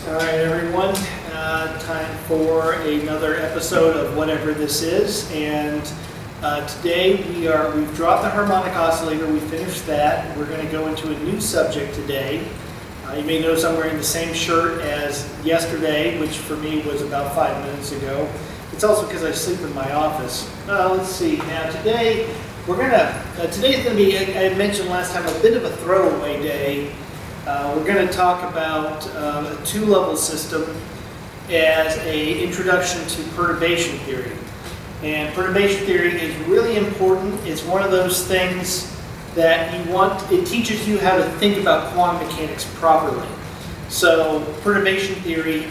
All right, everyone. Time for another episode of whatever this is, and today we've dropped the harmonic oscillator. We finished that. We're going to go into a new subject today. You may notice I'm wearing the same shirt as yesterday, which for me was about 5 minutes ago. It's also because I sleep in my office. Let's see. Now today today's going to be, I mentioned last time, a bit of a throwaway day. We're going to talk about a two-level system as an introduction to perturbation theory. And perturbation theory is really important. It's one of those things that it teaches you how to think about quantum mechanics properly. So perturbation theory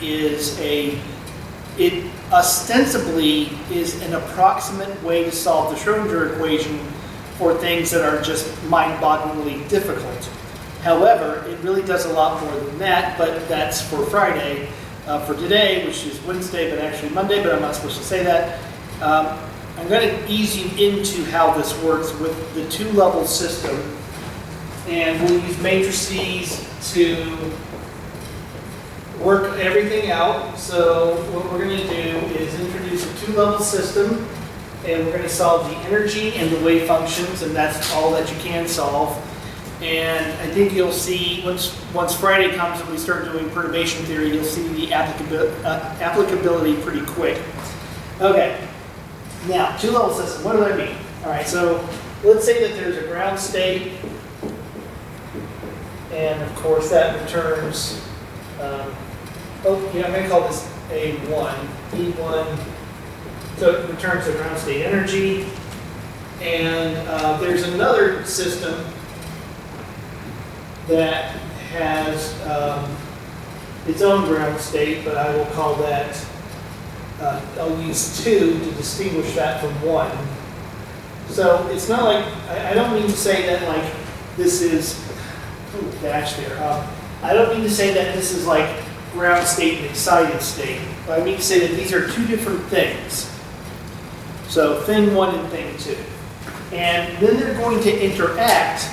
it ostensibly is an approximate way to solve the Schrodinger equation for things that are just mind-bogglingly difficult. However, it really does a lot more than that, but that's for Friday. For today, which is Wednesday, but actually Monday, but I'm not supposed to say that. I'm going to ease you into how this works with the two-level system, and we'll use matrices to work everything out. So what we're going to do is introduce a two-level system, and we're going to solve the energy and the wave functions, and that's all that you can solve. And I think you'll see, once Friday comes and we start doing perturbation theory, you'll see the applicability pretty quick. Okay, now, two-level system, what do I mean? All right, so let's say that there's a ground state, and of course that returns, I'm going to call this A1, E1, so it returns the ground state energy, and there's another system that has its own ground state, but I will call that, I'll use 2 to distinguish that from 1. So it's not like, I don't mean to say that like this is, dash there. I don't mean to say that this is like ground state and excited state. But I mean to say that these are two different things. So thing 1 and thing 2. And then they're going to interact,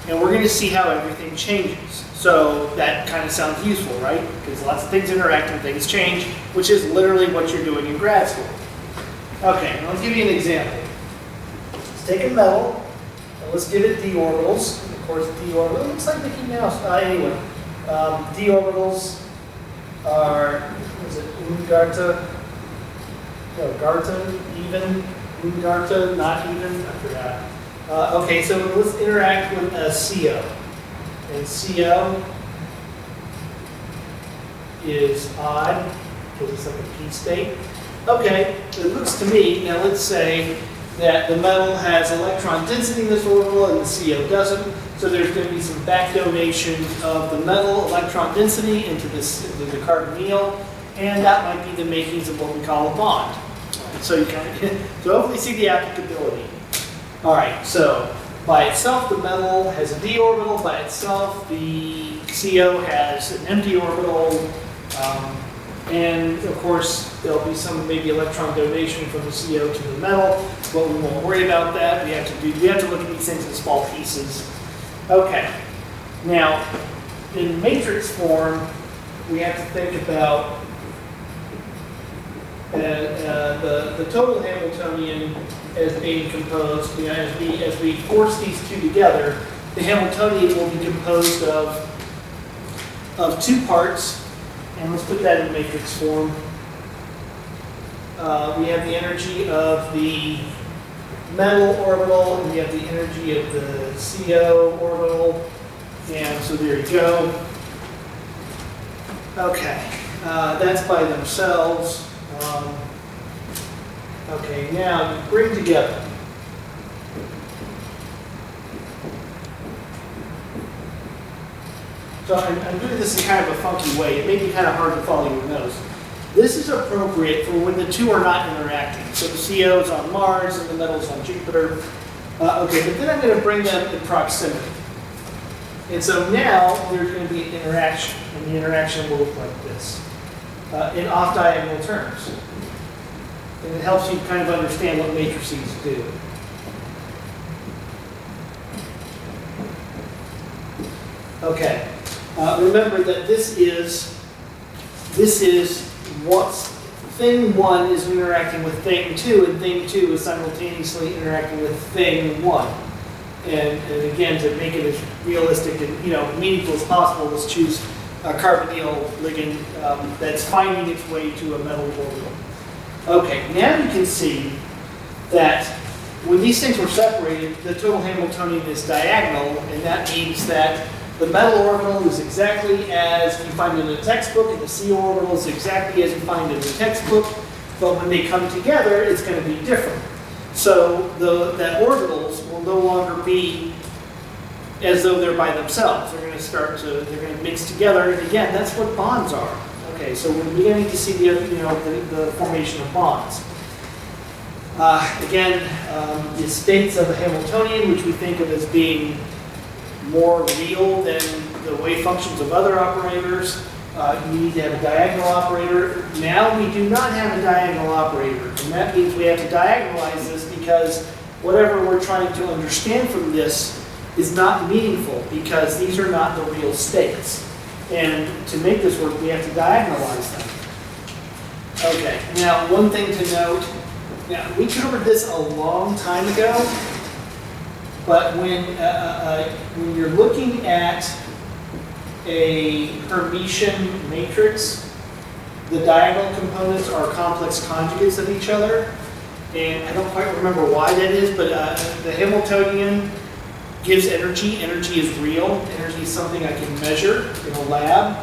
and we're going to see how everything changes. So that kind of sounds useful, right? Because lots of things interact and things change, which is literally what you're doing in grad school. Okay, now let's give you an example. Let's take a metal, and let's give it d orbitals. Of course, d orbital, it looks like Mickey Mouse. Anyway, d orbitals are, what is it, Ungarta? No, Garta, even, Ungarta, not even, I forgot. Okay, so let's interact with a CO. And CO is odd, because it's like a p state. Okay, it looks to me, now let's say that the metal has electron density in this orbital and the CO doesn't. So there's going to be some back donation of the metal electron density into the carbonyl, and that might be the makings of what we call a bond. So so hopefully you see the applicability. All right, so by itself, the metal has a d orbital. By itself, the CO has an empty orbital. And of course, there'll be some maybe electron donation from the CO to the metal, but we won't worry about that. We have to look at these things in small pieces. Okay, now in matrix form, we have to think about the total Hamiltonian as being composed, as we force these two together, the Hamiltonian will be composed of 2 parts, and let's put that in matrix form. We have the energy of the metal orbital, and we have the energy of the CO orbital, and so there you go. Okay, that's by themselves. Okay, now you bring together. So I'm doing this in kind of a funky way. It may be kind of hard to follow your nose. This is appropriate for when the two are not interacting. So the CO is on Mars and the metal is on Jupiter. Okay, but then I'm going to bring them in proximity. And so now there's going to be an interaction, and the interaction will look like this in off-diagonal terms. And it helps you kind of understand what matrices do. Okay. Remember that this is this is what's thing 1 is interacting with thing 2, and thing 2 is simultaneously interacting with thing 1. And again, to make it as realistic and meaningful as possible, let's choose a carbonyl ligand that's finding its way to a metal orbital. Okay, now you can see that when these things were separated, the total Hamiltonian is diagonal, and that means that the metal orbital is exactly as you find in the textbook, and the C orbital is exactly as you find in the textbook, but when they come together, it's going to be different. So the orbitals will no longer be as though they're by themselves. They're going to mix together, and again, that's what bonds are. Okay, so we're beginning to see the formation of bonds. Again, the states of the Hamiltonian, which we think of as being more real than the wave functions of other operators. You need to have a diagonal operator. Now we do not have a diagonal operator, and that means we have to diagonalize this because whatever we're trying to understand from this is not meaningful because these are not the real states. And to make this work, we have to diagonalize them. Okay, now one thing to note, now we covered this a long time ago, but when you're looking at a Hermitian matrix, the diagonal components are complex conjugates of each other. And I don't quite remember why that is, but the Hamiltonian gives energy. Energy is real. Energy is something I can measure in a lab.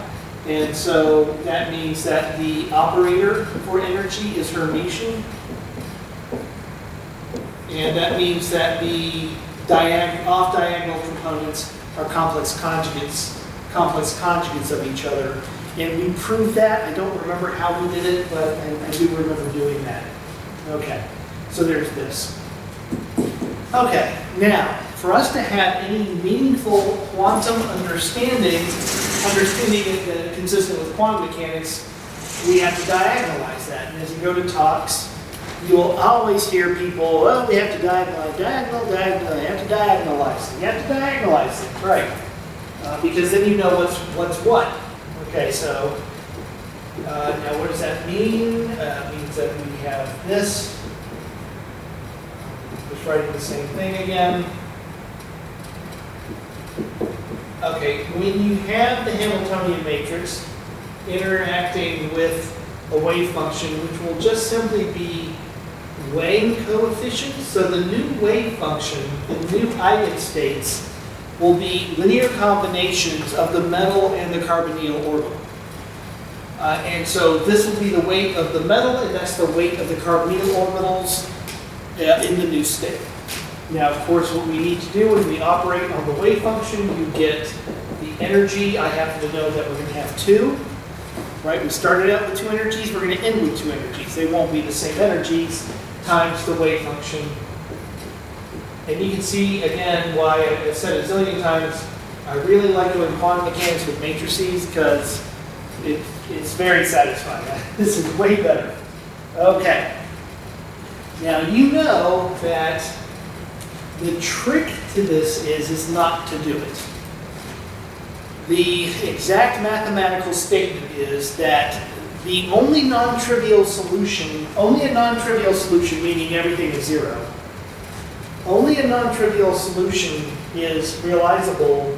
And so that means that the operator for energy is Hermitian. And that means that the off-diagonal components are complex conjugates of each other. And we proved that. I don't remember how we did it, but I do remember doing that. Okay, so there's this. Okay, now, for us to have any meaningful quantum understanding consistent with quantum mechanics, we have to diagonalize that. And as you go to talks, you will always hear people, well, we have to diagonalize, you have to diagonalize it. You have to diagonalize it, right? Because then you know what's what. Okay, so now what does that mean? It means that we have this. Just writing the same thing again. Okay, when you have the Hamiltonian matrix interacting with a wave function, which will just simply be Wang coefficients, so the new wave function, the new eigenstates, will be linear combinations of the metal and the carbonyl orbital. And so this will be the weight of the metal, and that's the weight of the carbonyl orbitals in the new state. Now, of course, what we need to do when we operate on the wave function, you get the energy. I happen to know that we're going to have two. Right? We started out with two energies. We're going to end with two energies. They won't be the same energies times the wave function. And you can see, again, why I've said it a zillion times, I really like doing quantum mechanics with matrices because it's very satisfying. This is way better. Okay. Now, you know that the trick to this is not to do it. The exact mathematical statement is that the only non-trivial solution, meaning everything is zero, only a non-trivial solution is realizable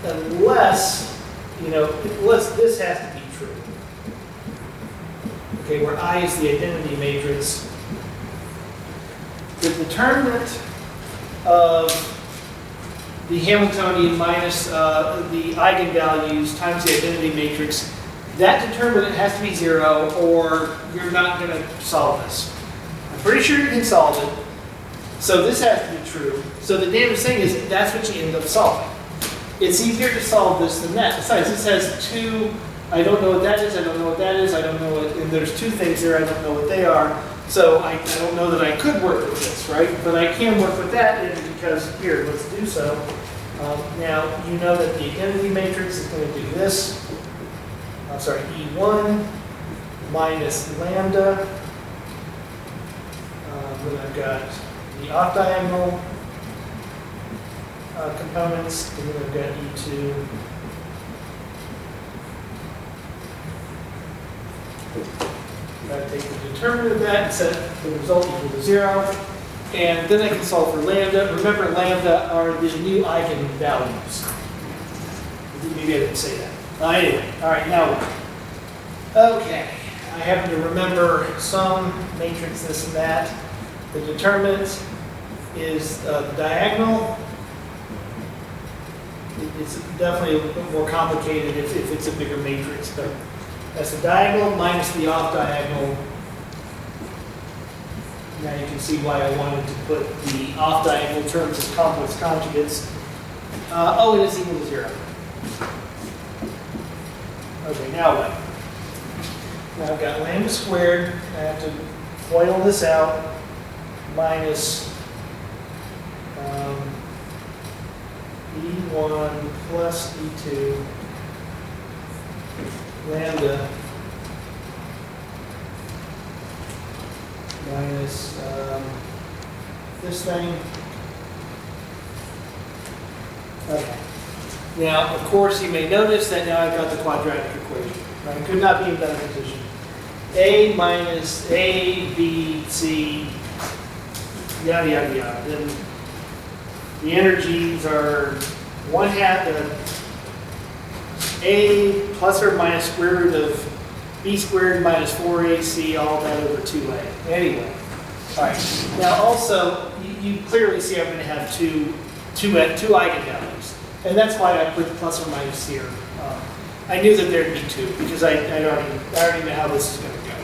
unless this has to be true. Okay, where I is the identity matrix. The determinant of the Hamiltonian minus the eigenvalues times the identity matrix, that determinant has to be zero or you're not going to solve this. I'm pretty sure you can solve it. So this has to be true. So the damnedest thing is that's what you end up solving. It's easier to solve this than that. Besides, this has two, I don't know what that is, I don't know what that is, I don't know what, and there's two things there, I don't know what they are. So I don't know that I could work with this, right? But I can work with that because, here, let's do so. Now, you know that the identity matrix is going to do this. I'm sorry, E1 minus lambda. Then I've got the off-diagonal components, and then I've got E2 I take the determinant of that and set the result equal to 0. And then I can solve for lambda. Remember, lambda are the new eigenvalues. Maybe I didn't say that. Anyway, all right, now what? Okay, I happen to remember some matrix, this and that. The determinant is the diagonal. It's definitely a bit more complicated if it's a bigger matrix, but that's the diagonal minus the off diagonal. Now you can see why I wanted to put the off diagonal terms as complex conjugates. And it's equal to 0. Okay, now what? Now I've got lambda squared. I have to FOIL this out. Minus E1 plus E2 lambda minus this thing. Okay. Now, of course, you may notice that now I've got the quadratic equation. Right? Could not be in better position. A minus A, B, C, yada, yada, yada. Then the energies are 1/2 A plus or minus square root of B squared minus 4AC, all that over 2A. Anyway, all right. Now also, you clearly see I'm going to have two eigenvalues. And that's why I put plus or minus here. I knew that there'd be 2 because I already know how this is going to go.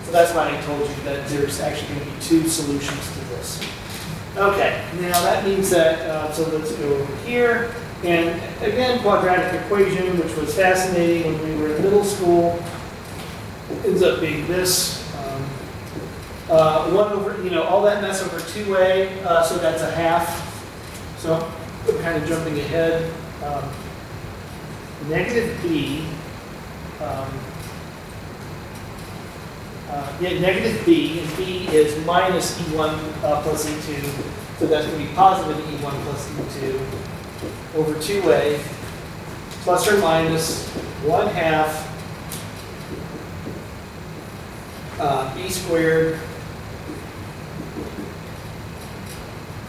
So that's why I told you that there's actually going to be 2 solutions to this. Okay, now that means that, so let's go over here. And again, quadratic equation, which was fascinating when we were in middle school, ends up being this. 1 over, all that mess over 2A, so that's a half. So I'm kind of jumping ahead. Negative B, negative B, and B is minus E1 plus E2, so that's going to be positive E1 plus E2 over 2A, plus or minus 1/2 B squared.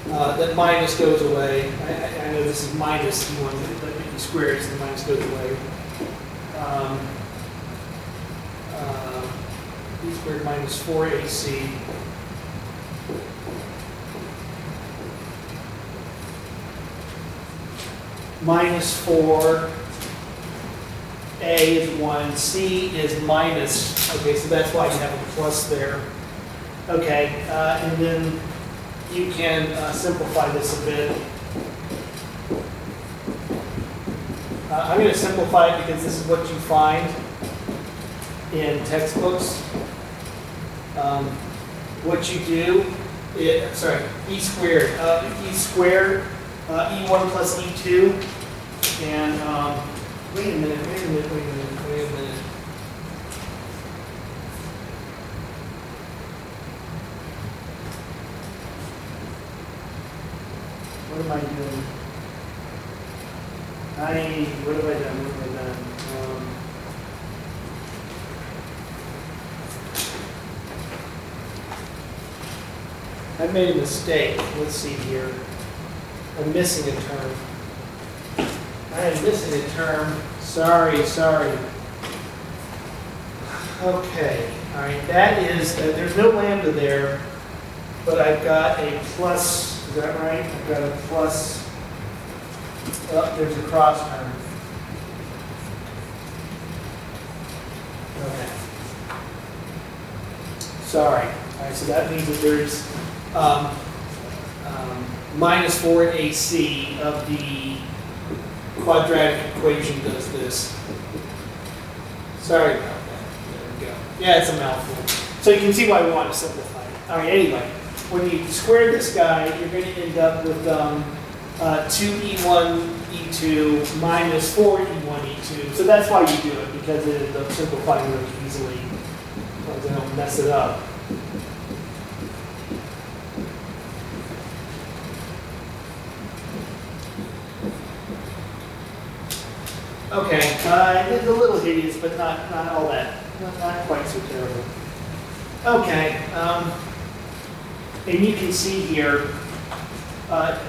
That minus goes away. I know this is minus E1, but B squared, so the minus goes away. B squared minus 4AC minus 4, A is 1, C is minus, okay, so that's why you have a plus there. Okay, and then you can simplify this a bit. I'm going to simplify it because this is what you find in textbooks. What you do, E squared. E squared, E1 plus E2. And wait a minute. What am I doing? What have I done? I made a mistake. Let's see here. I'm missing a term. I am missing a term. Sorry. Okay. All right. That is, there's no lambda there, but I've got a plus. Is that right? I've got a plus. Oh, there's a cross term. Okay. Sorry. All right, so that means that there's minus 4 AC of the quadratic equation does this. Sorry about that. There we go. Yeah, it's a mouthful. So you can see why we want to simplify it. All right, anyway, when you square this guy, you're going to end up with 2E1 E2 minus 4 E1 E2. So that's why you do it, because it ends up simplifying really easily. So they don't mess it up. Okay, it's a little hideous, but not all that. Not quite so terrible. Okay, and you can see here,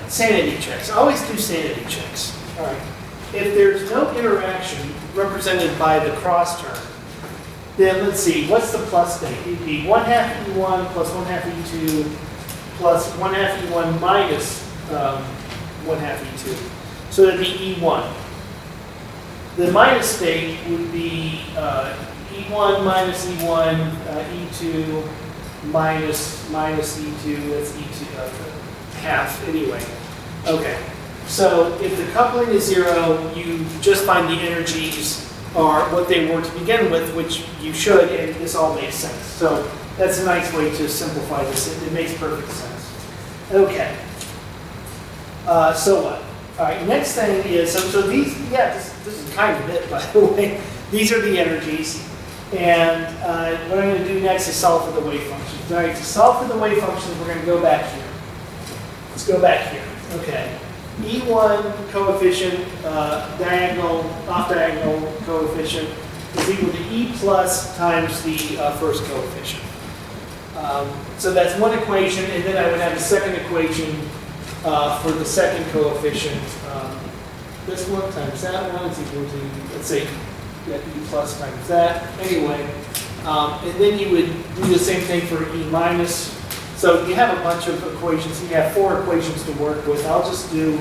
sanity checks. I always do sanity checks. All right. If there's no interaction represented by the cross term, then let's see, what's the plus state? It'd be 1/2 E1 plus 1/2 E2 plus 1/2 E1 minus 1/2 E2. So that'd be E1. The minus state would be E1 minus E1, E2 minus E2, that's E2, half anyway. Okay, so if the coupling is 0, you just find the energies are what they were to begin with, which you should, and this all makes sense. So that's a nice way to simplify this. It makes perfect sense. Okay, so what? All right, next thing is, so these, yeah, this is kind of it, by the way. These are the energies. And what I'm going to do next is solve for the wave functions. All right, to solve for the wave functions, we're going to go back here. Let's go back here. Okay. E1 coefficient, off-diagonal coefficient is equal to E plus times the first coefficient. So that's one equation, and then I would have a second equation for the second coefficient. This one times that one is equal to, let's say, E plus times that. Anyway, and then you would do the same thing for E minus. So you have a bunch of equations. You have 4 equations to work with. I'll just do,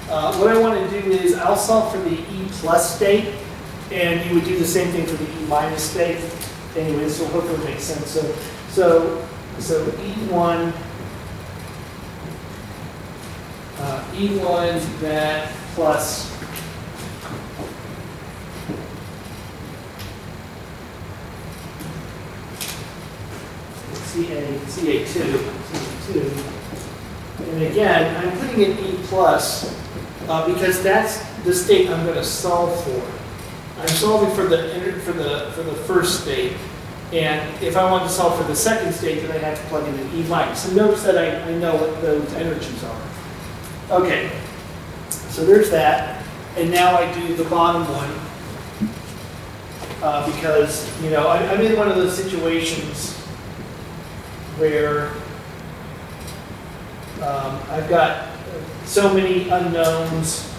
what I want to do is I'll solve for the E plus state, and you would do the same thing for the E minus state. Anyway, this will hopefully make sense. So E1, E1 that plus CA2, and again, I'm putting in E plus because that's the state I'm going to solve for. I'm solving for the first state, and if I want to solve for the second state, then I have to plug in an E minus. So notice that I know what those energies are. Okay, so there's that, and now I do the bottom one because I'm in one of those situations where I've got so many unknowns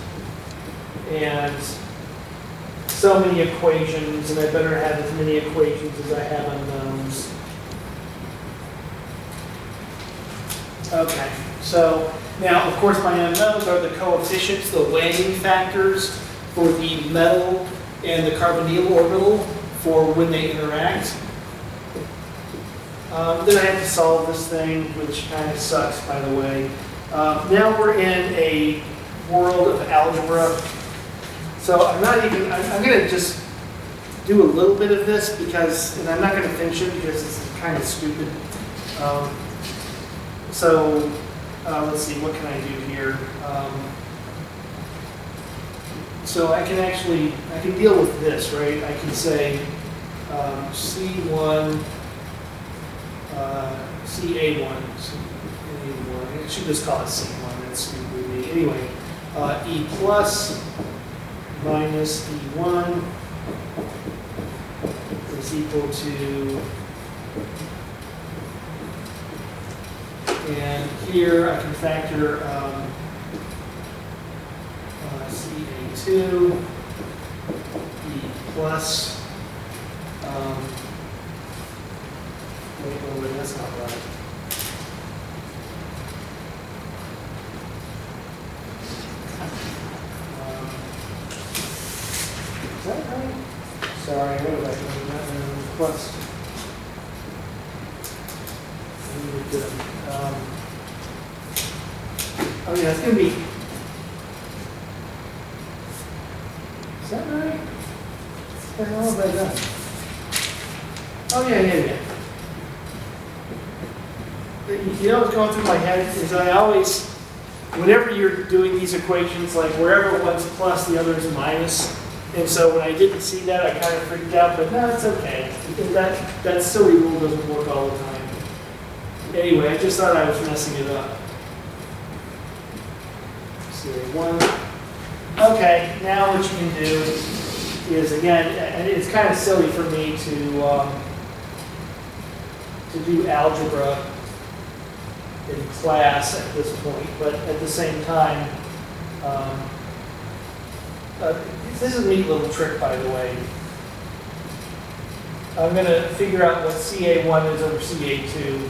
and so many equations, and I better have as many equations as I have unknowns. Okay, so now, of course, my unknowns are the coefficients, the weighing factors for the metal and the carbonyl orbital for when they interact. Then I have to solve this thing, which kind of sucks, by the way. Now we're in a world of algebra. So I'm going to just do a little bit of this and I'm not going to finish it because it's kind of stupid. Let's see, what can I do here? So I can deal with this, right? I can say C1, CA1, I should just call it C1, that's stupid with me. Anyway, E plus minus E1 is equal to, and here I can factor CA2, E plus, wait, that's not right. Is that right? Sorry, what was I doing? Plus. Oh yeah, it's going to be. Is that right? What the hell have I done? Oh yeah. You know what's going through my head is I always, whenever you're doing these equations, like wherever one's plus, the other is minus. And so when I didn't see that, I kind of freaked out, but no, it's okay. That silly rule doesn't work all the time. Anyway, I just thought I was messing it up. So 1. Okay, now what you can do is, again, and it's kind of silly for me to to do algebra in class at this point, but at the same time, this is a neat little trick, by the way. I'm going to figure out what CA1 is over CA2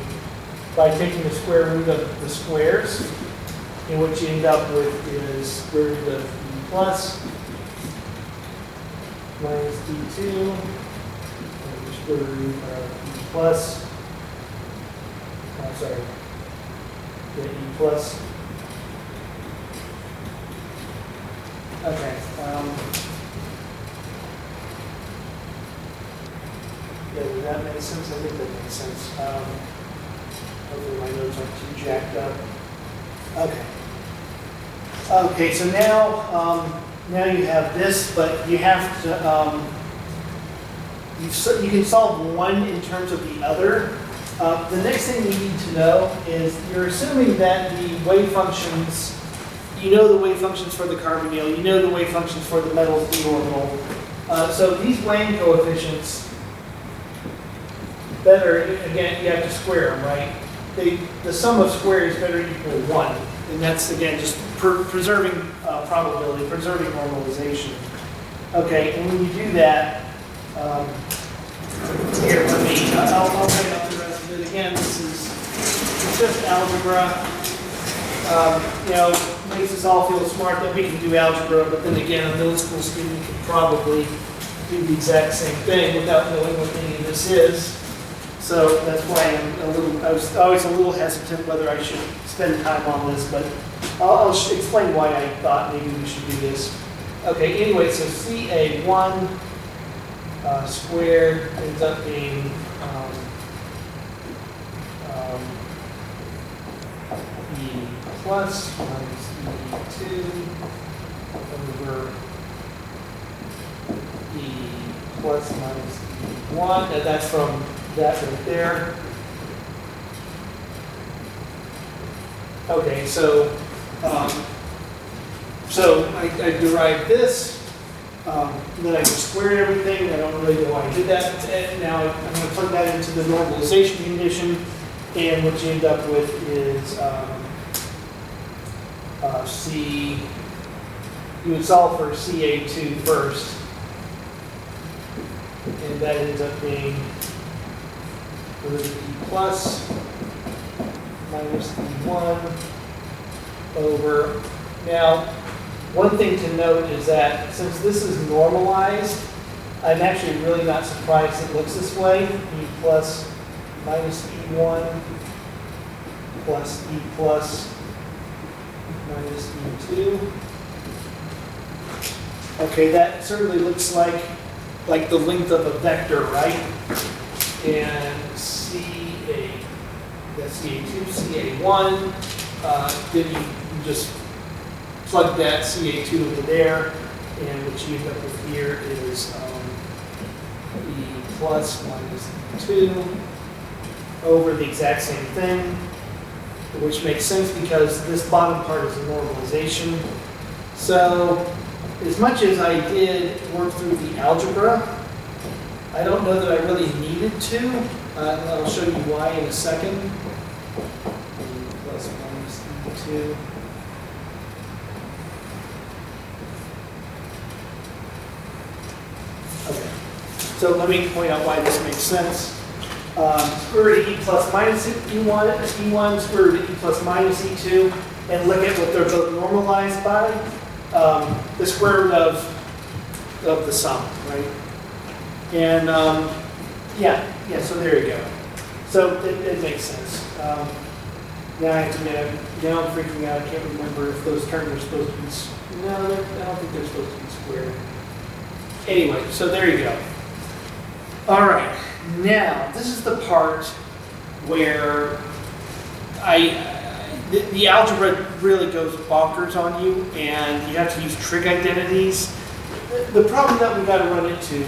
by taking the square root of the squares, and what you end up with is square root of E plus minus D2 over square root of E plus, I'm sorry, the E plus. Okay. Yeah, does that make sense? I think that makes sense. Hopefully my notes aren't too jacked up. Okay. Okay, so now you have this, but you have to, you can solve one in terms of the other. The next thing we need to know is you're assuming that the wave functions, you know the wave functions for the carbonyl, you know the wave functions for the metals d orbital. So these Wang coefficients, better, again, you have to square them, right? The sum of squares better equal 1. And that's, again, just preserving probability, preserving normalization. Okay, and when you do that, here, I'll write out the rest of it. Again, it's just algebra. You know, makes us all feel smart that we can do algebra, but then again, a middle school student can probably do the exact same thing without knowing what any of this is. So that's why I was always a little hesitant whether I should spend time on this, but I'll explain why I thought maybe we should do this. Okay, anyway, so CA1 squared ends up being E plus minus E2 over E plus minus E1, and that's from that right there. Okay, so I derived this, then I just squared everything. I don't really know why I did that. And now I'm going to plug that into the normalization condition, and what you end up with is you would solve for CA2 first, and that ends up being E plus minus E1 over. Now, one thing to note is that since this is normalized, I'm actually really not surprised it looks this way. E plus minus E1 plus E plus minus E2. Okay, that certainly looks like the length of a vector, right? And that's CA2, CA1, then you just plug that CA2 into there, and what you end up with here is E plus minus E2 over the exact same thing, which makes sense because this bottom part is a normalization. So as much as I did work through the algebra, I don't know that I really needed to. I'll show you why in a second. E plus minus E2. Okay, so let me point out why this makes sense. Square root of E plus minus E1, square root of E plus minus E2, and look at what they're both normalized by. The square root of the sum, right? And yeah, so there you go. So it makes sense. Now I have to admit, now I'm freaking out. I can't remember if those terms are supposed to be, no, I don't think they're supposed to be squared. Anyway, so there you go. All right, now this is the part where the algebra really goes bonkers on you, and you have to use trig identities. The problem that we've got to run into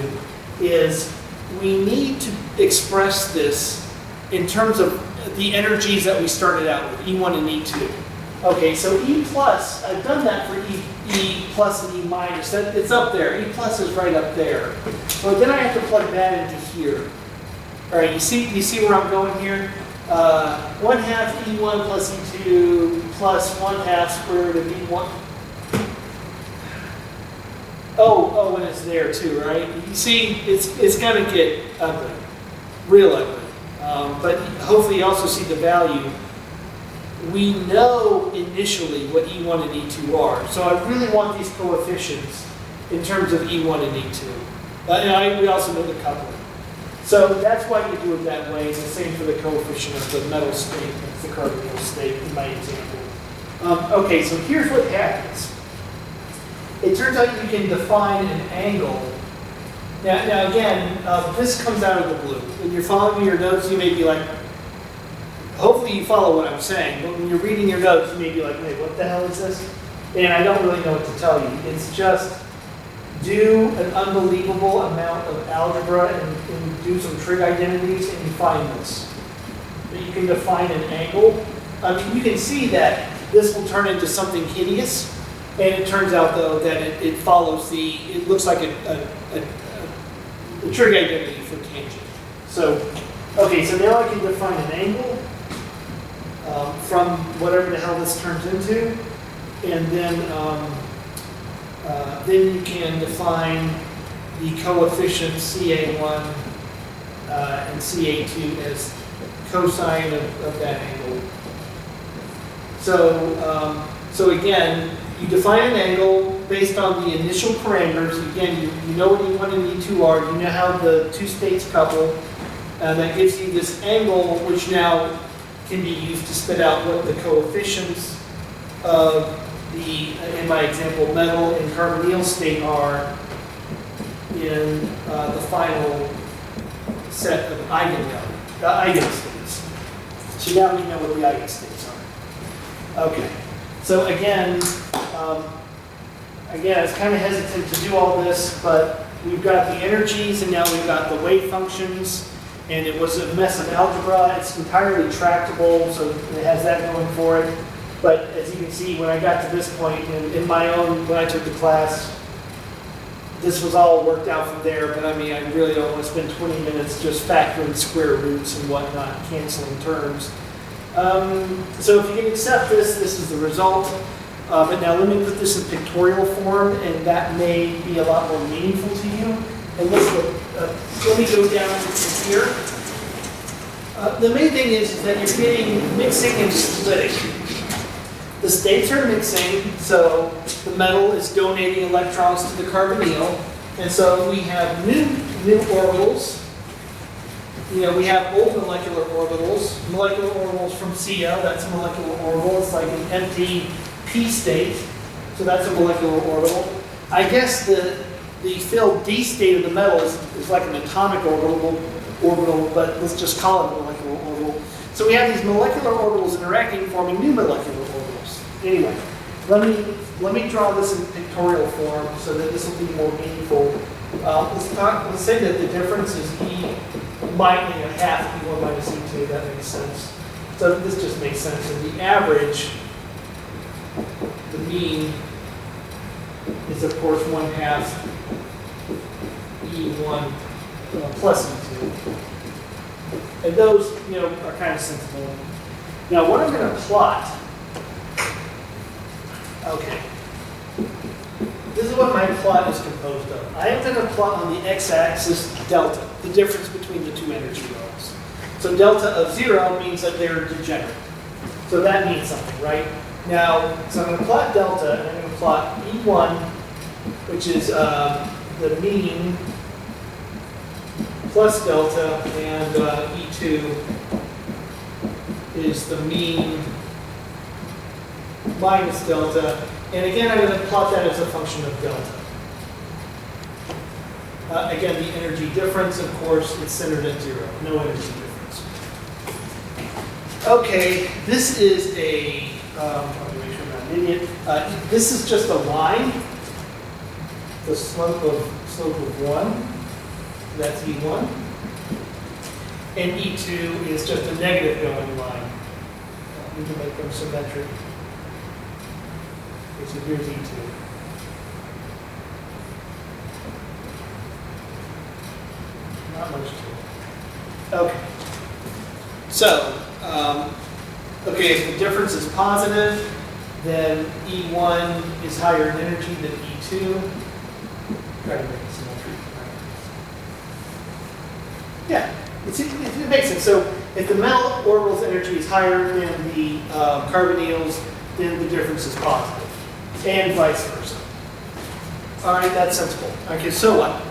is we need to express this in terms of the energies that we started out with, E1 and E2. Okay, so E plus, I've done that for E plus and E minus. It's up there. E plus is right up there. So then I have to plug that into here. All right, you see where I'm going here? 1/2 E1 plus E2 plus 1/2 square root of E1. Oh, and it's there too, right? You see, it's going to get ugly, real ugly. But hopefully you also see the value. We know initially what E1 and E2 are, so I really want these coefficients in terms of E1 and E2. We also know the coupling. So that's why you do it that way. It's the same for the coefficient of the metal state, that's the carbonyl state in my example. Okay, so here's what happens. It turns out you can define an angle. Now again, this comes out of the blue. When you're following your notes, you may be like, hopefully you follow what I'm saying, but when you're reading your notes, you may be like, wait, what the hell is this? And I don't really know what to tell you. It's just do an unbelievable amount of algebra and do some trig identities and you find this. That you can define an angle. I mean, you can see that this will turn into something hideous, and it turns out though that it follows it looks like a trig identity for tangent. So, okay, so now I can define an angle from whatever the hell this turns into, and then you can define the coefficients CA1 and CA2 as cosine of that angle. So again, you define an angle based on the initial parameters. Again, you know what E1 and E2 are. You know how the two states couple. And that gives you this angle, which now can be used to spit out what the coefficients of in my example, metal and carbonyl state are in the final set of eigenstates. So now we know what the eigenstates are. Okay. So again, I was kind of hesitant to do all this, but we've got the energies and now we've got the wave functions, and it was a mess of algebra. It's entirely tractable, so it has that going for it. But as you can see, when I got to this point in my own, when I took the class, this was all worked out from there. But I mean, I really don't want to spend 20 minutes just factoring square roots and whatnot, canceling terms. So if you can accept this, this is the result. But now let me put this in pictorial form, and that may be a lot more meaningful to you. And let's look, let me go down to here. The main thing is that you're getting mixing and splitting. The states are mixing, so the metal is donating electrons to the carbonyl, and so we have new orbitals. You know, we have old molecular orbitals from CO, that's a molecular orbital. It's like an empty p state, so that's a molecular orbital. I guess the filled d state of the metal is like an atomic orbital, but let's just call it a molecular orbital. So we have these molecular orbitals interacting, forming new molecular orbitals. Anyway, let me draw this in pictorial form so that this will be more meaningful. Let's say that the difference is half E1 minus E2. That makes sense. So this just makes sense. And the average, the mean, is of course 1/2 E1 plus E2. And those, are kind of sensible. Now, what I'm going to plot. Okay. This is what my plot is composed of. I am going to plot on the x-axis delta, the difference between the two energy levels. So delta of 0 means that they're degenerate. So that means something, right? Now, so I'm going to plot delta, and I'm going to plot E1, which is the mean plus delta, and E2 is the mean minus delta. And again, I'm going to plot that as a function of delta. Again, the energy difference, of course, it's centered at 0. No energy difference. Okay, this is a, let me make sure I'm not an idiot. This is just a line, the slope of 1. That's E1. And E2 is just a negative going line. We can make them symmetric. Okay, so here's E2. Not much to it. Okay. So, okay, if the difference is positive, then E1 is higher in energy than E2. Try to make it symmetry. Yeah, it makes sense. So if the metal orbital's energy is higher than the carbonyls, then the difference is positive, and vice versa. All right, that's sensible. Okay, so what?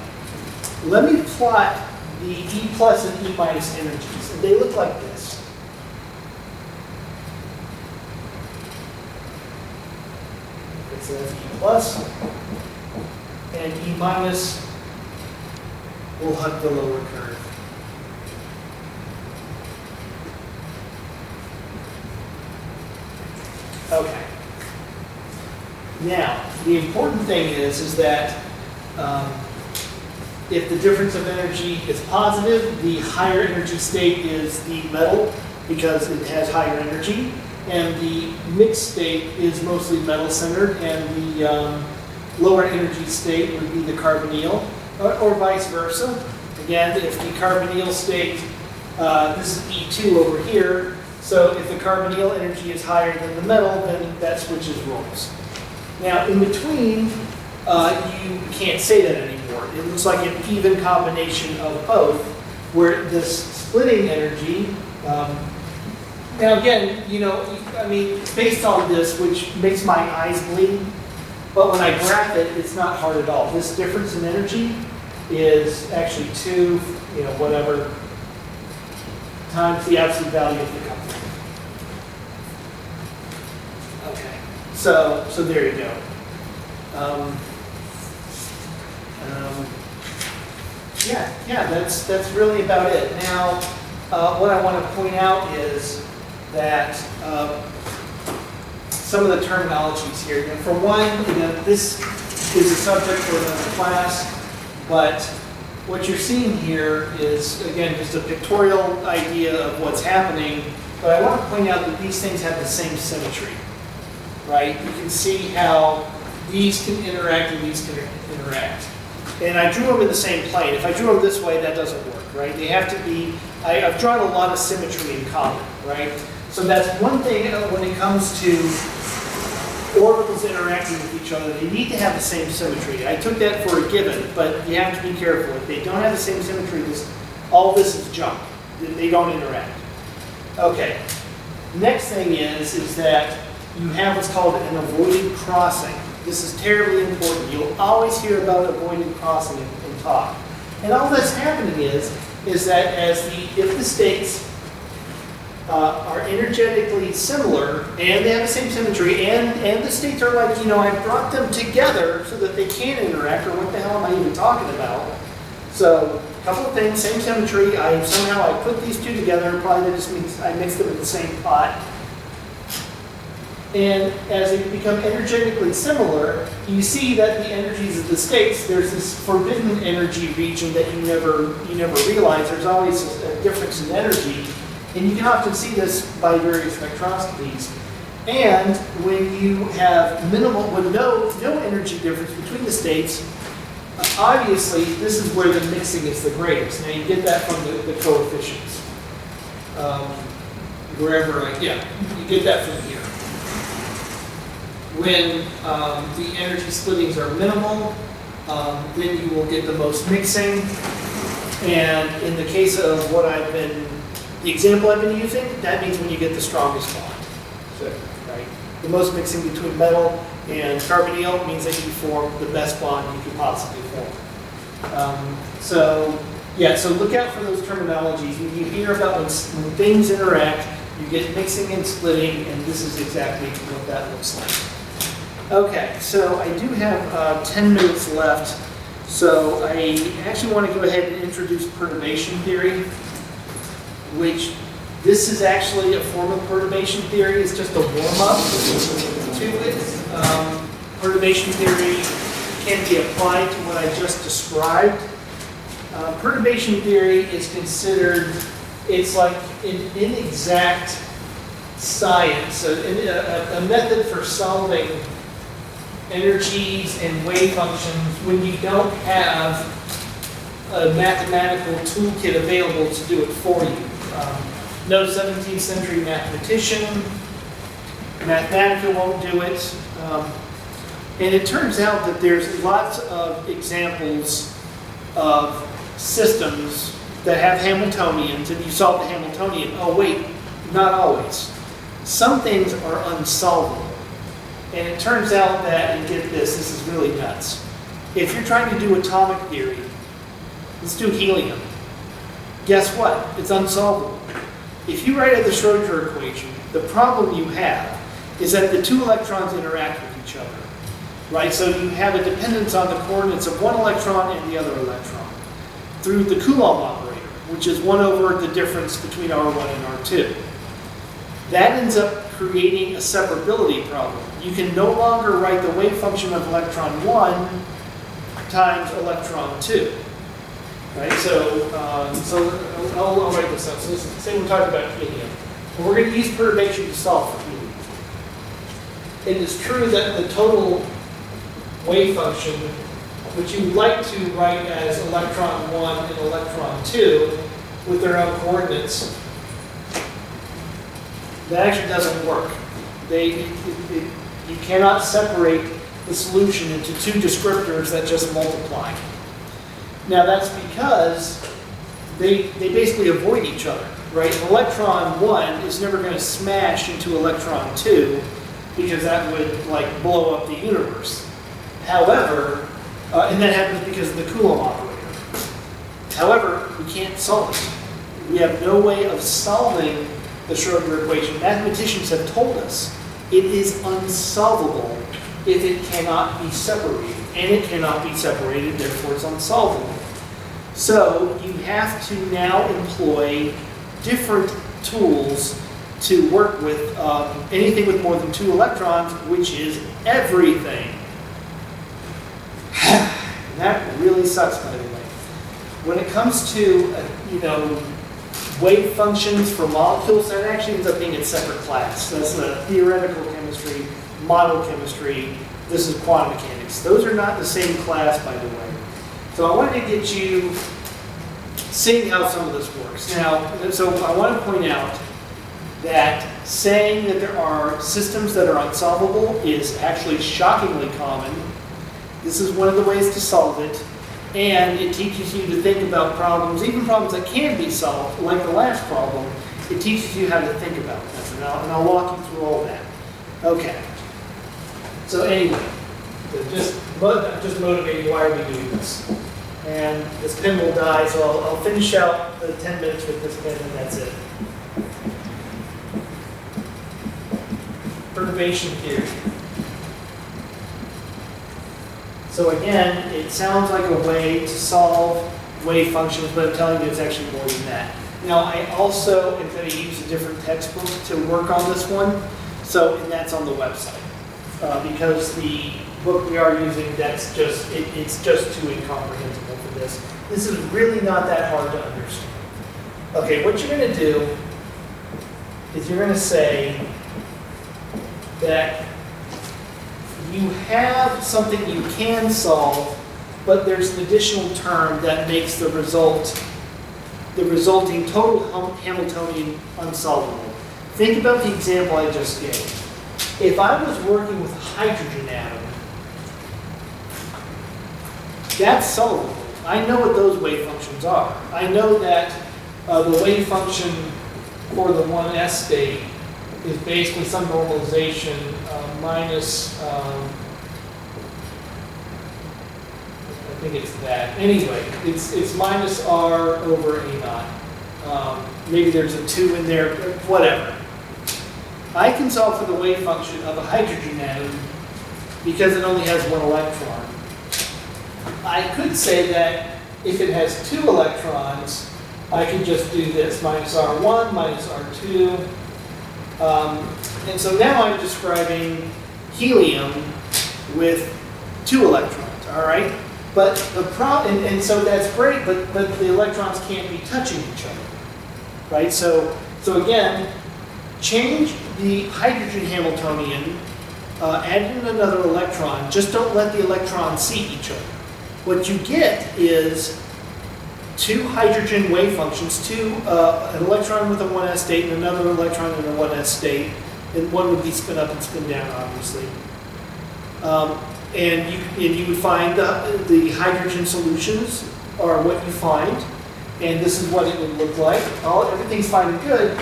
Let me plot the E plus and E minus energies, and they look like this. Okay, so that's E plus, and E minus will hug the lower curve. Okay. Now, the important thing is that if the difference of energy is positive, the higher energy state is the metal because it has higher energy, and the mixed state is mostly metal-centered, and the lower energy state would be the carbonyl, or vice versa. Again, if the carbonyl state, this is E2 over here, so if the carbonyl energy is higher than the metal, then that switches roles. Now, in between, you can't say that anymore. It looks like an even combination of both, where this splitting energy, now again, you know, I mean, based on this, which makes my eyes bleed, but when I graph it, it's not hard at all. This difference in energy is actually 2, you know, whatever, times the absolute value of the coupling. Okay, so there you go. Yeah, that's really about it. Now, what I want to point out is that some of the terminologies here. You know, for one, you know, this is a subject for another class, but what you're seeing here is, again, just a pictorial idea of what's happening, but I want to point out that these things have the same symmetry, right? You can see how these can interact and these can interact. And I drew them in the same plane. If I drew them this way, that doesn't work, right? They have to be, I've drawn a lot of symmetry in common, right? So that's one thing when it comes to orbitals interacting with each other. They need to have the same symmetry. I took that for a given, but you have to be careful. If they don't have the same symmetry, all this is junk. They don't interact. Okay. Next thing is that you have what's called an avoided crossing. This is terribly important. You'll always hear about avoided crossing in talk. And all that's happening is that if the states are energetically similar and they have the same symmetry and the states are like, you know, I brought them together so that they can interact, or what the hell am I even talking about? So a couple of things, same symmetry. Somehow I put these two together. Probably that just means I mixed them in the same pot. And as they become energetically similar, you see that the energies of the states, there's this forbidden energy region that you never realize. There's always a difference in energy, and you can often see this by various spectroscopies. And when you have no energy difference between the states, obviously this is where the mixing is the greatest. Now you get that from the coefficients. You get that from here. When the energy splittings are minimal, then you will get the most mixing. And in the case of the example I've been using, that means when you get the strongest bond. So, right? The most mixing between metal and carbonyl means that you form the best bond you could possibly form. So look out for those terminologies. When you hear about when things interact, you get mixing and splitting, and this is exactly what that looks like. Okay, so I do have 10 minutes left, so I actually want to go ahead and introduce perturbation theory, which this is actually a form of perturbation theory. It's just a warm-up to it. Perturbation theory can be applied to what I just described. Perturbation theory is considered, it's like an inexact science, a method for solving energies and wave functions when you don't have a mathematical toolkit available to do it for you. No 17th century mathematician, Mathematica won't do it. And it turns out that there's lots of examples of systems that have Hamiltonians, and you solve the Hamiltonian. Oh wait, not always. Some things are unsolvable. And it turns out that, and get this is really nuts. If you're trying to do atomic theory, let's do helium. Guess what? It's unsolvable. If you write out the Schrodinger equation, the problem you have is that the two electrons interact with each other, right? So you have a dependence on the coordinates of one electron and the other electron through the Coulomb operator, which is 1 over the difference between R1 and R2. That ends up creating a separability problem. You can no longer write the wave function of electron 1 times electron 2. Right, so I'll write this up. So this is, say we're talking about helium. And we're going to use perturbation to solve for helium. It is true that the total wave function, which you like to write as electron 1 and electron 2 with their own coordinates, that actually doesn't work. You cannot separate the solution into two descriptors that just multiply. Now that's because they basically avoid each other, right? Electron 1 is never going to smash into electron 2 because that would like blow up the universe. However, and that happens because of the Coulomb operator. However, we can't solve it. We have no way of solving the Schrodinger equation. Mathematicians have told us it is unsolvable if it cannot be separated. And it cannot be separated, therefore it's unsolvable. So you have to now employ different tools to work with anything with more than 2 electrons, which is everything. That really sucks, by the way. When it comes to, wave functions for molecules, that actually ends up being a separate class. That's the theoretical chemistry, model chemistry. This is quantum mechanics. Those are not the same class, by the way. So I wanted to get you seeing how some of this works. Now, so I want to point out that saying that there are systems that are unsolvable is actually shockingly common. This is one of the ways to solve it. And it teaches you to think about problems, even problems that can be solved, like the last problem. It teaches you how to think about them. And I'll walk you through all that. Okay. So anyway, just motivating, why are we doing this? And this pen will die, so I'll finish out the 10 minutes with this pen, and that's it. Perturbation theory. So again, it sounds like a way to solve wave functions, but I'm telling you it's actually more than that. Now, I also am going to use a different textbook to work on this one, and that's on the website. Because the book we are using, it's just too incomprehensible for this. This is really not that hard to understand. Okay, what you're going to do is you're going to say that you have something you can solve, but there's an additional term that makes the resulting total Hamiltonian unsolvable. Think about the example I just gave. If I was working with a hydrogen atom, that's solvable. I know what those wave functions are. I know that the wave function for the 1s state is basically some normalization minus, I think it's that. Anyway, it's minus r over a naught. Maybe there's a 2 in there, whatever. I can solve for the wave function of a hydrogen atom because it only has 1 electron. I could say that if it has 2 electrons, I could just do this, minus R1, minus R2. And so now I'm describing helium with 2 electrons, all right? But the problem, and so that's great, but the electrons can't be touching each other, right? So again, change the hydrogen Hamiltonian, add in another electron, just don't let the electrons see each other. What you get is two hydrogen wave functions, an electron with a 1s state and another electron in a 1s state, and one would be spin up and spin down, obviously. And you would find the hydrogen solutions are what you find, and this is what it would look like. Everything's fine and good,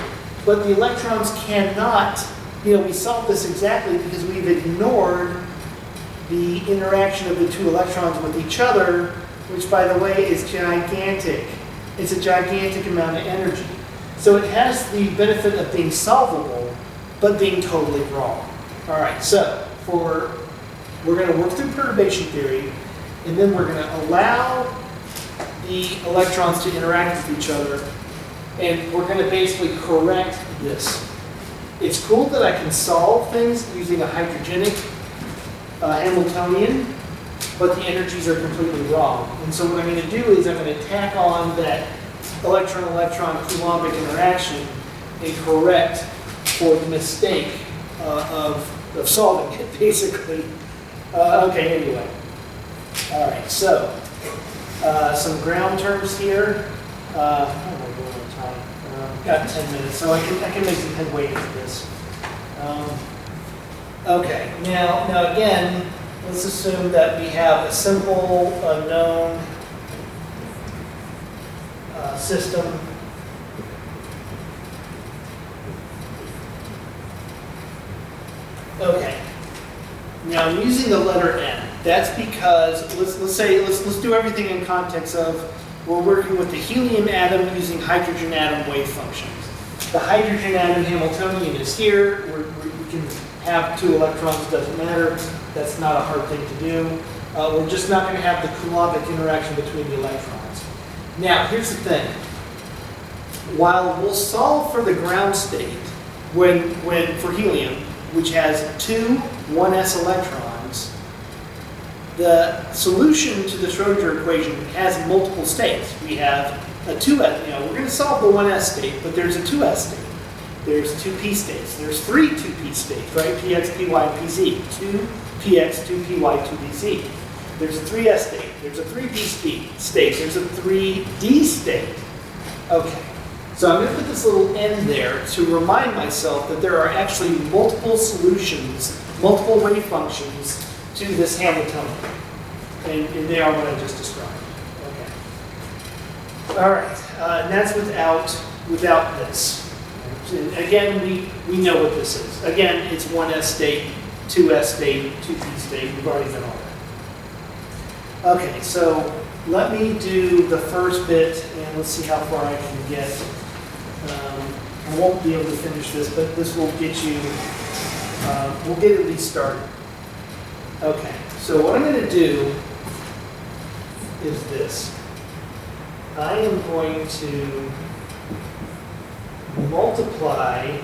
but the electrons cannot, we solved this exactly because we've ignored the interaction of the two electrons with each other, which, by the way, is gigantic. It's a gigantic amount of energy. So it has the benefit of being solvable, but being totally wrong. All right, so we're going to work through perturbation theory, and then we're going to allow the electrons to interact with each other, and we're going to basically correct this. It's cool that I can solve things using a hydrogenic Hamiltonian, but the energies are completely wrong. And so what I'm going to do is I'm going to tack on that electron-electron Coulombic interaction and correct for the mistake of solving it, basically. Okay, anyway. All right, so some ground terms here. How am I doing on time? Got 10 minutes, so I can make some headway into this. Okay, now again, let's assume that we have a simple, known system. Okay. Now I'm using the letter N. That's because let's do everything in context of we're working with the helium atom using hydrogen atom wave functions. The hydrogen atom Hamiltonian is here. We can have two electrons, doesn't matter. That's not a hard thing to do. We're just not going to have the Coulombic interaction between the electrons. Now, here's the thing. While we'll solve for the ground state when for helium, which has two 1s electrons, the solution to the Schrodinger equation has multiple states. We have a 2s, we're going to solve the 1s state, but there's a 2s state. There's 2p states. There's three 2p states, right? px, py, and pz. 2px, 2py, 2pz. There's a 3s state. There's a 3p state. There's a 3d state. Okay. So I'm going to put this little n there to remind myself that there are actually multiple solutions, multiple wave functions to this Hamiltonian. And they are what I just described. Okay. All right. And that's without this. And again, we know what this is. Again, it's 1s state, 2s state, 2p state. We've already done all that. Okay, so let me do the first bit, and let's see how far I can get. I won't be able to finish this, but this will get you, we'll get at least started. Okay, so what I'm going to do is this. I am going to multiply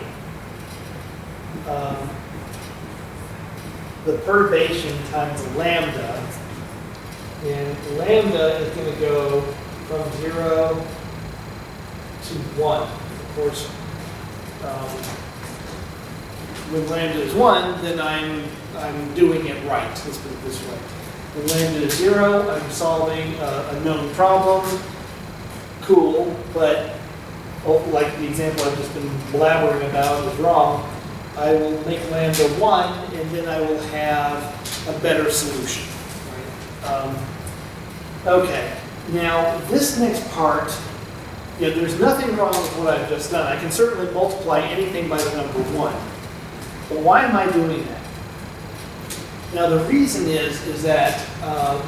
the perturbation times lambda, and lambda is going to go from 0 to 1. Of course, when lambda is 1, then I'm doing it right. Let's put it this way. When lambda is 0, I'm solving a known problem. Cool, but like the example I've just been blabbering about is wrong. I will make lambda 1, and then I will have a better solution. Right? Okay, now this next part, there's nothing wrong with what I've just done. I can certainly multiply anything by the number 1. But why am I doing that? Now the reason is that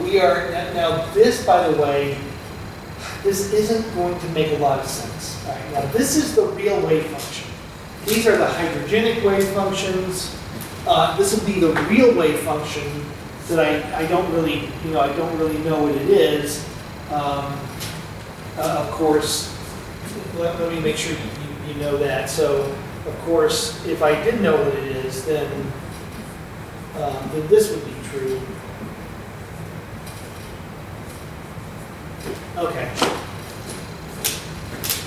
we are, now this, by the way, this isn't going to make a lot of sense. All right, now this is the real wave function. These are the hydrogenic wave functions. This will be the real wave function that I don't really, I don't really know what it is. Of course, let me make sure you know that. So, of course, if I did know what it is, then this would be true. Okay.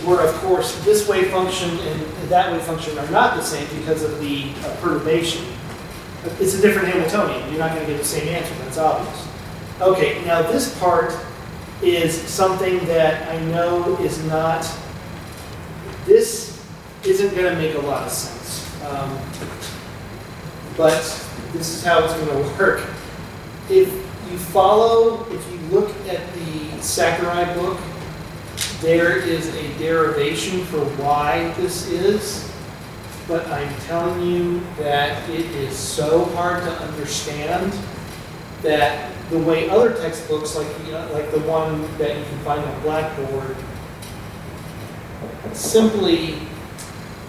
Where, of course, this wave function and that wave function are not the same because of the perturbation. It's a different Hamiltonian. You're not going to get the same answer. That's obvious. Okay, now this part is something that I know is not, this isn't going to make a lot of sense. But this is how it's going to work. If you look at the Sakurai book, there is a derivation for why this is, but I'm telling you that it is so hard to understand that the way other textbooks, like the one that you can find on Blackboard, simply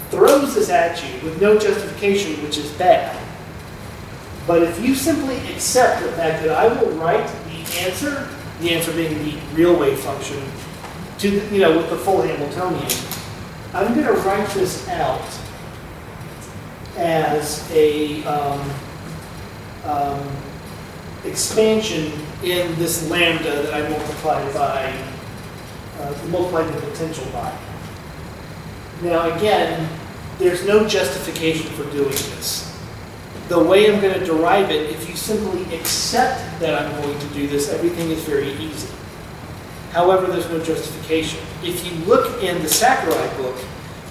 throws this at you with no justification, which is bad. But if you simply accept the fact that I will write the answer being the real wave function, to with the full Hamiltonian, I'm going to write this out as a expansion in this lambda that I multiplied the potential by. Now again, there's no justification for doing this. The way I'm going to derive it, if you simply accept that I'm going to do this, everything is very easy. However, there's no justification. If you look in the Sakurai book,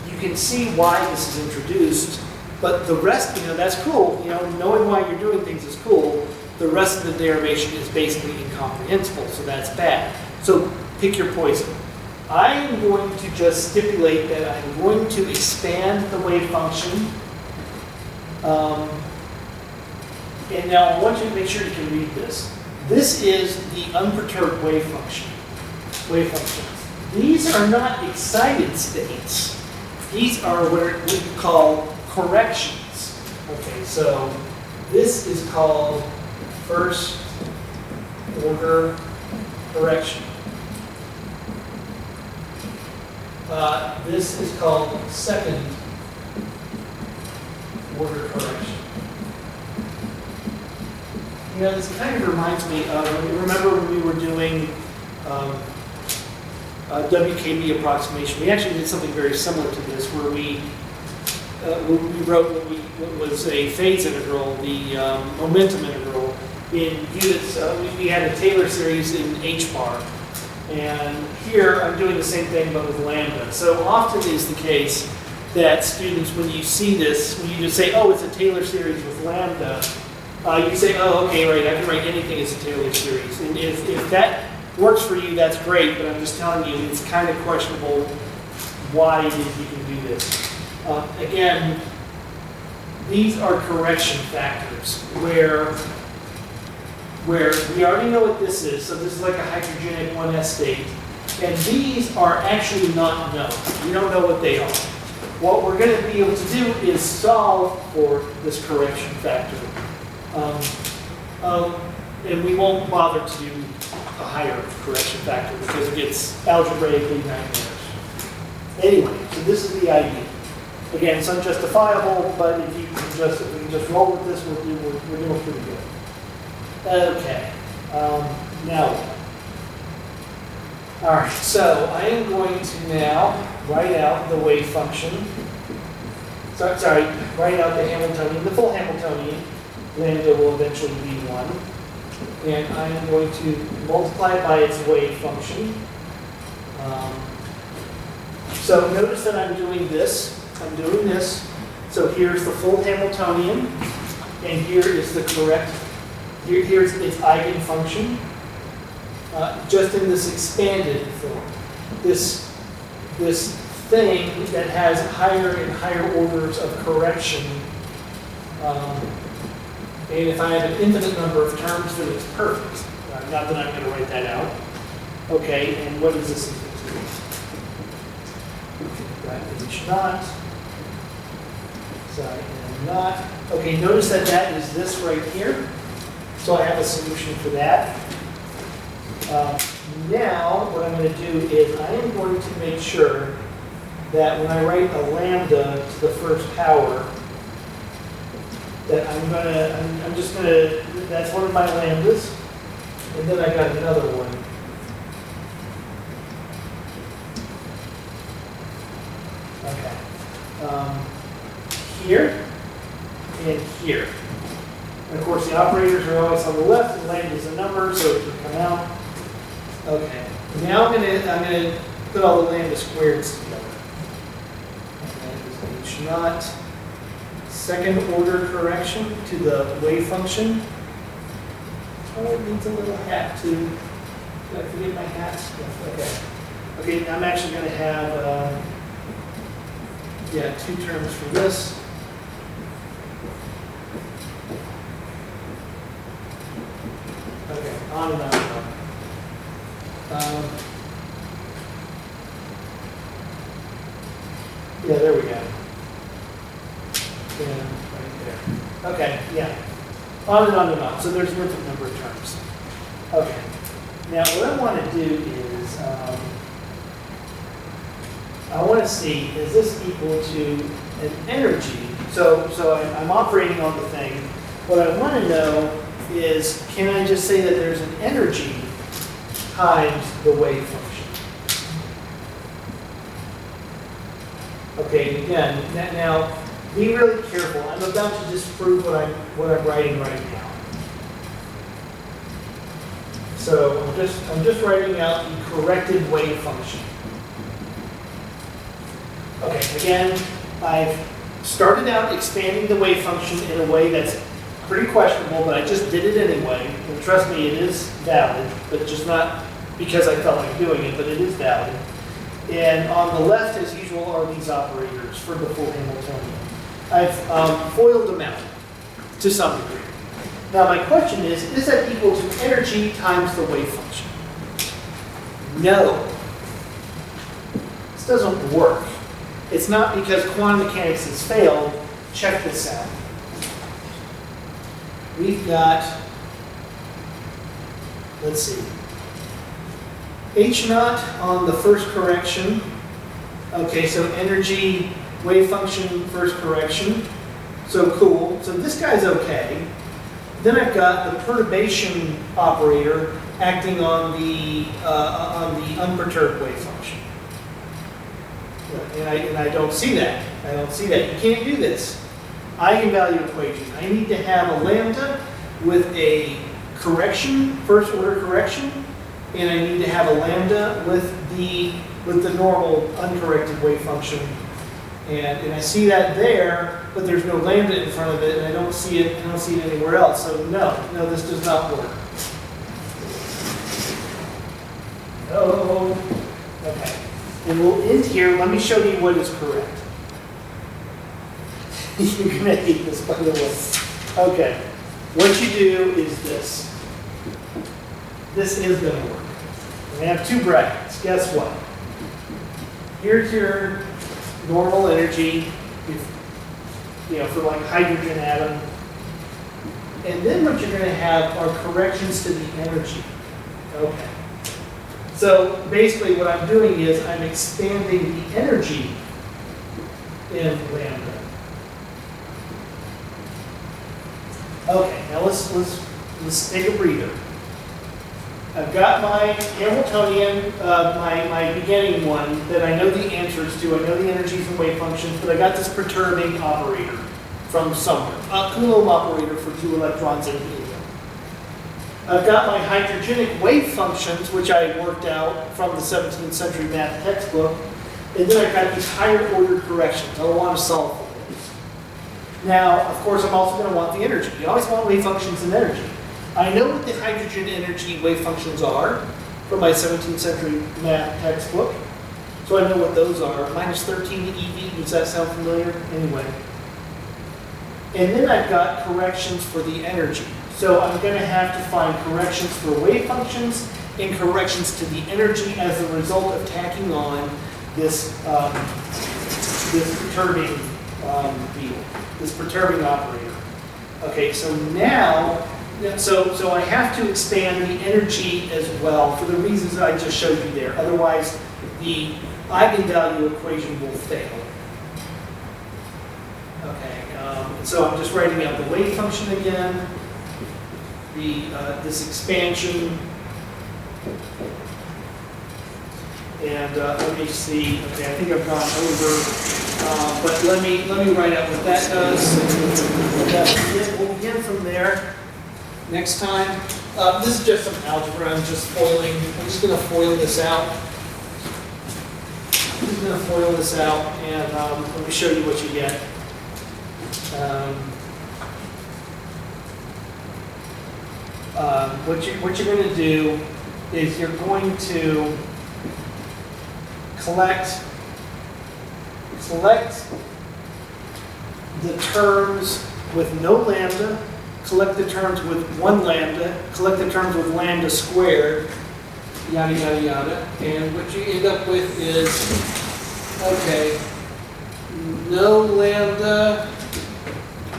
you can see why this is introduced, but the rest, that's cool. Knowing why you're doing things is cool. The rest of the derivation is basically incomprehensible, so that's bad. So pick your poison. I am going to just stipulate that I'm going to expand the wave function. And now I want you to make sure you can read this. This is the unperturbed wave function. These are not excited states. These are what we call corrections. Okay, so this is called first order correction. This is called second order correction. This kind of reminds me of, remember when we were doing WKB approximation, we actually did something very similar to this, where we wrote what was a phase integral, the momentum integral in units. We had a Taylor series in H-bar. And here I'm doing the same thing but with lambda. So often is the case that students, when you see this, when you just say, oh, it's a Taylor series with lambda, you say, oh, okay, right, I can write anything as a Taylor series. And if that works for you, that's great, but I'm just telling you, it's kind of questionable why you can do this. Again, these are correction factors where we already know what this is, so this is like a hypergenic 1s state, and these are actually not known. We don't know what they are. What we're going to be able to do is solve for this correction factor. And we won't bother to do a higher correction factor because it gets algebraically nightmarish. Anyway, so this is the idea. Again, it's unjustifiable, but if we can just roll with this, we're doing pretty good. Okay, now, all right, so I am going to now write out the wave function. Write out the Hamiltonian, the full Hamiltonian. Lambda will eventually be 1. And I am going to multiply it by its wave function. So notice that I'm doing this. So here's the full Hamiltonian, and here is the correct. Here's its eigenfunction, just in this expanded form. This thing that has higher and higher orders of correction. And if I have an infinite number of terms, then it's perfect. Not that I'm going to write that out. Okay, and what is this equal to? That is not. Sorry, and not. Okay, notice that is this right here. So I have a solution for that. Now, what I'm going to do is I am going to make sure that when I write a lambda to the first power, that I'm just going to, that's one of my lambdas, and then I got another one. Okay. Here and here. And of course, the operators are always on the left, and lambda is a number, so it can come out. Okay, now I'm gonna put all the lambda squareds together. Okay, H naught, second order correction to the wave function. Oh, it needs a little hat too. Did I forget my hat? Yes, okay. Okay, I'm actually gonna have, yeah, two terms for this. Okay, on and on and on. Yeah, there we go. Yeah, right there. Okay, yeah. On and on and on. So there's an infinite number of terms. Okay. Now what I want to do is, I want to see, is this equal to an energy? So I'm operating on the thing. What I want to know is, can I just say that there's an energy times the wave function? Okay, again, now be really careful. I'm about to disprove what I'm writing right now. So I'm just writing out the corrected wave function. Okay, again, I've started out expanding the wave function in a way that's pretty questionable, but I just did it anyway. And trust me, it is valid, but just not because I felt like doing it, but it is valid. And on the left, as usual, are these operators for the full Hamiltonian. I've foiled them out to some degree. Now my question is that equal to energy times the wave function? No. This doesn't work. It's not because quantum mechanics has failed. Check this out. We've got, let's see, H naught on the first correction. Okay, so energy, wave function, first correction. So cool. So this guy's okay. Then I've got the perturbation operator acting on the unperturbed wave function. And I don't see that. I don't see that. You can't do this. Eigenvalue equation. I need to have a lambda with a correction, first order correction, and I need to have a lambda with the normal uncorrected wave function. And I see that there, but there's no lambda in front of it, and I don't see it anywhere else. So no, this does not work. No. Okay. And we'll end here. Let me show you what is correct. You're going to hate this, by the way. Okay. What you do is this. This is going to work. We have two brackets. Guess what? Here's your normal energy, for like hydrogen atom. And then what you're going to have are corrections to the energy. Okay. So basically what I'm doing is I'm expanding the energy in lambda. Okay, now let's take a breather. I've got my Hamiltonian, my beginning one that I know the answers to. I know the energies and wave functions, but I got this perturbing operator from somewhere. A Coulomb operator for 2 electrons in helium. I've got my hydrogenic wave functions, which I worked out from the 17th century math textbook. And then I've got these higher order corrections. I want to solve for those. Now, of course, I'm also going to want the energy. You always want wave functions and energy. I know what the hydrogen energy wave functions are from my 17th century math textbook. So I know what those are. Minus 13 eV, does that sound familiar? Anyway. And then I've got corrections for the energy. So I'm going to have to find corrections for wave functions and corrections to the energy as a result of tacking on this, this perturbing deal, this perturbing operator. Okay, so now, so I have to expand the energy as well for the reasons that I just showed you there. Otherwise, the eigenvalue equation will fail. Okay, so I'm just writing out the wave function again. This expansion, and let me see. Okay, I think I've gone over, but let me write out what that does. We'll begin from there next time. This is just some algebra. I'm just foiling. I'm just going to foil this out. I'm just going to foil this out, and let me show you what you get. What you're going to do is you're going to collect the terms with no lambda, collect the terms with 1 lambda, collect the terms with lambda squared, yada, yada, yada. And what you end up with is, okay, no lambda,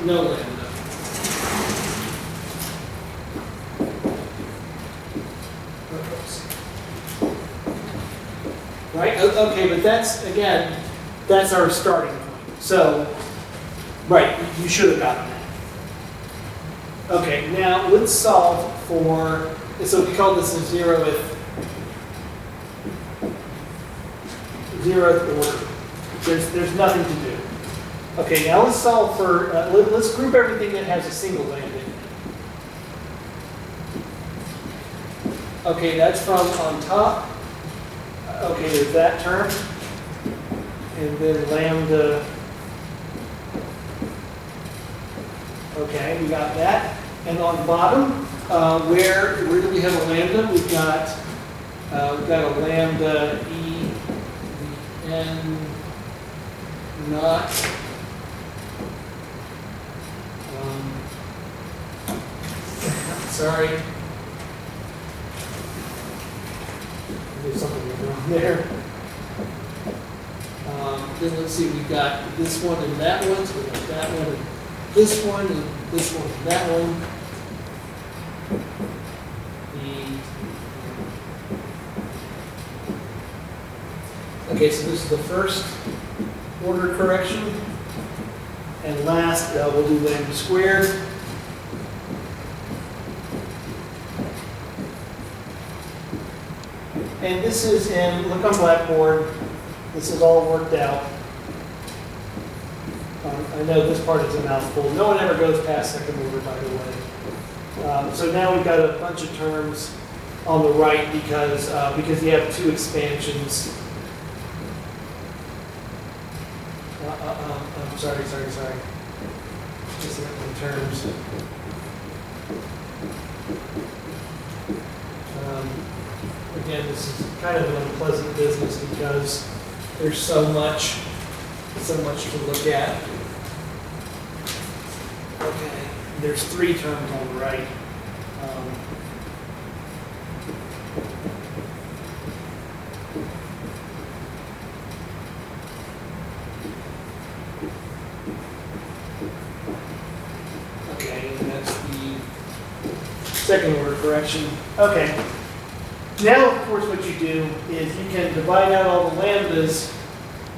no lambda. Right? Okay, but that's, again, that's our starting point. So, right, you should have gotten that. Okay, now let's solve for, so we call this a zeroth order. There's nothing to do. Okay, now let's solve for, let's group everything that has a single lambda in it. Okay, that's from on top. Okay, there's that term. And then lambda. Okay, we got that. And on bottom, where do we have a lambda? We've got a lambda e n naught. Sorry. There's something wrong there. Then let's see, we've got this one and that one, so we've got that one and this one and this one and that one. Okay, so this is the first order correction. And last, we'll do lambda squared. And this is in, look on Blackboard, this is all worked out. I know this part is a mouthful. No one ever goes past second order, by the way. So now we've got a bunch of terms on the right because you have 2 expansions. I'm sorry. Just in terms. Again, this is kind of an unpleasant business because there's so much to look at. Okay, there's 3 terms on the right. Okay, and that's the second order correction. Okay. Now, of course, what you do is you can divide out all the lambdas,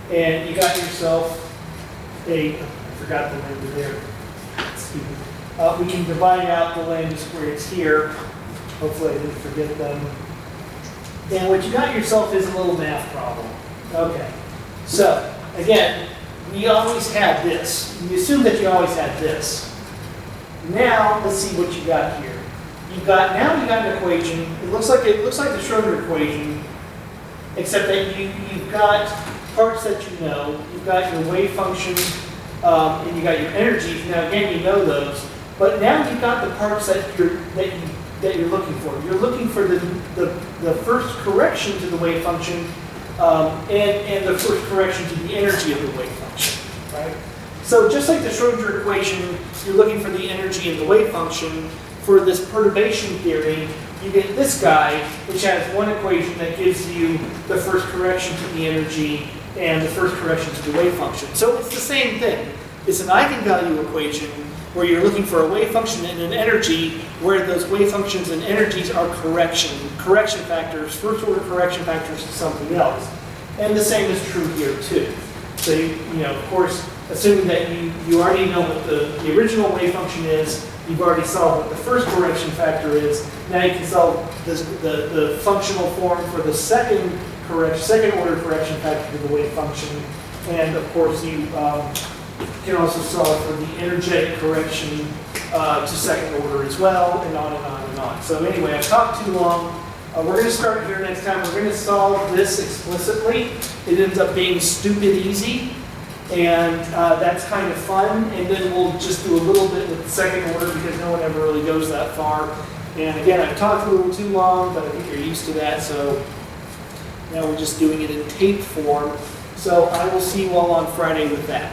and you got yourself I forgot the lambda there. Excuse me. We can divide out the lambda squareds here. Hopefully I didn't forget them. And what you got yourself is a little math problem. Okay. So, again, we always had this. We assume that you always had this. Now, let's see what you got here. You got an equation. It looks like the Schrödinger equation, except that you've got parts that you know. You've got your wave function, and you got your energies. Now again, you know those, but now you've got the parts that you're looking for. You're looking for the first correction to the wave function, and the first correction to the energy of the wave function, right? So just like the Schrödinger equation, you're looking for the energy of the wave function. For this perturbation theory, you get this guy, which has one equation that gives you the first correction to the energy and the first correction to the wave function. So it's the same thing. It's an eigenvalue equation where you're looking for a wave function and an energy where those wave functions and energies are correction factors, first order correction factors to something else. And the same is true here too. So of course, assuming that you already know what the original wave function is, you've already solved what the first correction factor is. Now you can solve the functional form for the second order correction factor to the wave function. And of course, you can also solve for the energetic correction to second order as well, and on and on and on. So anyway, I've talked too long. We're going to start here next time. We're going to solve this explicitly. It ends up being stupid easy, and that's kind of fun. And then we'll just do a little bit with the second order because no one ever really goes that far. And again, I've talked a little too long, but I think you're used to that. So now we're just doing it in tape form. So I will see you all on Friday with that.